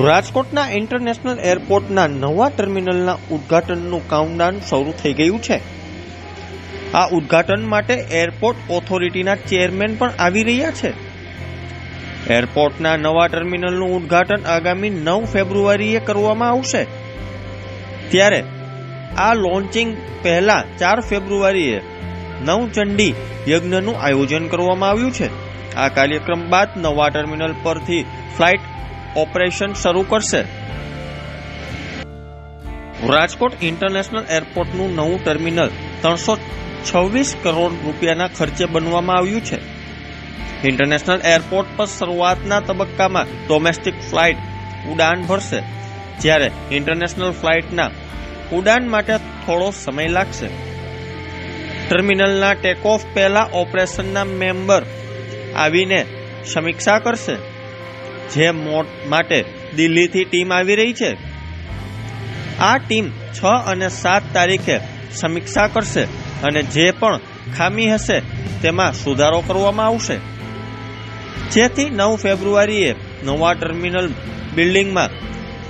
રાજકોટના ઇન્ટરનેશનલ એરપોર્ટના નવા ટર્મિનલના ઉદ્ઘાટનનું કાઉન્ટડાઉન શરૂ થઈ ગયું છે. આ ઉદ્ઘાટન માટે એરપોર્ટ ઓથોરિટીના ચેરમેન પણ આવી રહ્યા છે. એરપોર્ટના નવા ટર્મિનલનું ઉદ્ઘાટન આગામી 9 ફેબ્રુઆરીએ કરવામાં આવશે. ત્યારે આ લોન્ચિંગ પહેલા 4 ફેબ્રુઆરીએ નવચંડી યજ્ઞનું આયોજન કરવામાં આવ્યું છે. આ કાર્યક્રમ બાદ નવા ટર્મિનલ પરથી ફ્લાઇટ ઓપરેશન શરૂ કરશે. રાજકોટ ઇન્ટરનેશનલ એરપોર્ટનું નવું ટર્મિનલ 326 કરોડ રૂપિયાના ખર્ચે બનવામાં આવ્યું છે. ઇન્ટરનેશનલ એરપોર્ટ પર શરૂઆતના તબક્કામાં ડોમેસ્ટિક ફ્લાઇટ ઉડાન ભરશે, જ્યારે ઇન્ટરનેશનલ ફ્લાઇટના ઉડાન માટે થોડો સમય લાગશે. ટર્મિનલના ટેકઓફ પહેલા ઓપરેશનના મેમ્બર આવીને સમીક્ષા કરશે, જે માટે દિલ્હીથી ટીમ આવી રહી છે. આ ટીમ 6 અને 7 તારીખે સમીક્ષા કરશે અને જે પણ ખામી હશે તેમાં સુધારો કરવામાં આવશે, જેથી 9 ફેબ્રુઆરીએ નવા ટર્મિનલ બિલ્ડિંગમાં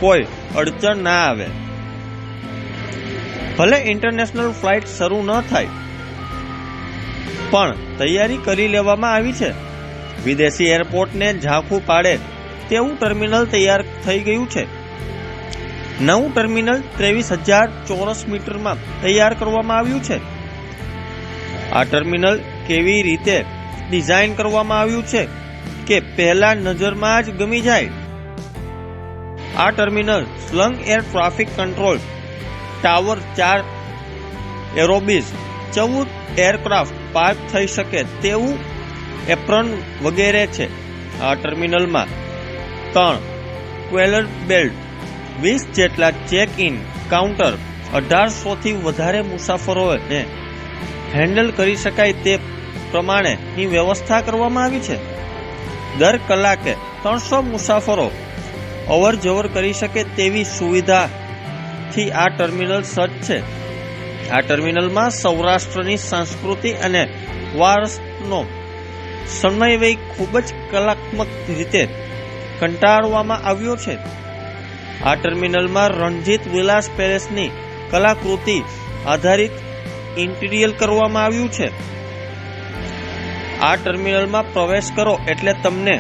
કોઈ અડચણ ના આવે. ભલે ઇન્ટરનેશનલ ફ્લાઇટ શરૂ ન થાય, પણ તૈયારી કરી લેવામાં આવી છે. વિદેશી એરપોર્ટને ઝાંખું પાડે તેવું ટર્મિનલ તૈયાર થઈ ગયું છે. નવું ટર્મિનલ 23,000 ચોરસ મીટરમાં તૈયાર કરવામાં આવ્યું છે. આ ટર્મિનલ કેવી રીતે ડિઝાઇન કરવામાં આવ્યું છે કે પહેલા નજરમાં જ ગમી જાય. આ ટર્મિનલ સ્લંગ air traffic control tower, 4 aerobridges, 14 aircraft park થઈ શકે તેવું એપ્રન વગેરે છે. આ ટર્મિનલમાં 3 ક્વેલર બેલ્ટ, 20 જેટલા ચેક ઇન કાઉન્ટર, 1800 થી વધારે મુસાફરોને હેન્ડલ કરી શકાય તે પ્રમાણેની વ્યવસ્થા કરવામાં આવી છે. દર કલાકે 300 મુસાફરો અવર જવર કરી શકે તેવી સુવિધાથી આ ટર્મિનલ સજ્જ છે. આ ટર્મિનલમાં સૌરાષ્ટ્રની સંસ્કૃતિ અને વારસાનો સમન્વય ખૂબ જ કલાત્મક રીતે કંટાળવામાં આવ્યો છે. આ ટર્મિનલમાં રણજીત વિલાસ પેલેસની કલાકૃતિ આધારિત ઇન્ટિરિયર કરવામાં આવ્યું છે. આ ટર્મિનલમાં પ્રવેશ કરો એટલે તમને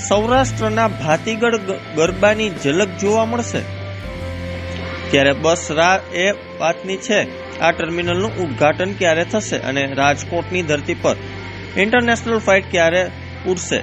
સૌરાષ્ટ્રના ભાતીગળ ગરબાની ઝલક જોવા મળશે. ત્યારે બસ એ વાતની છે આ ટર્મિનલનું ઉદ્ઘાટન ક્યારે થશે અને રાજકોટની ધરતી પર ઇન્ટરનેશનલ ફ્લાઇટ ક્યારે ઉડશે.